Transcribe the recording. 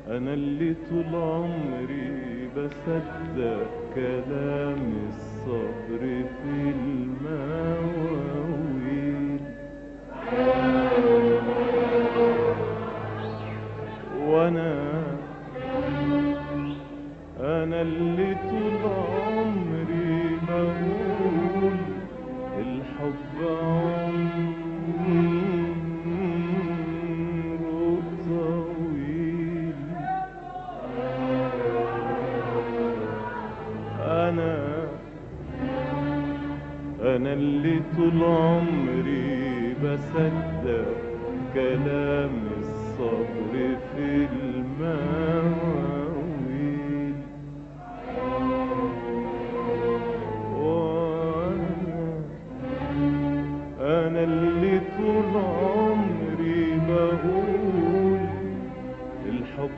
أنا اللي طول عمري بصدق كلام الصبر في المواويل، أنا اللي طول عمري بقول الحب عمره طويل. أنا اللي طول عمري بصدق كلام الصبر في الماء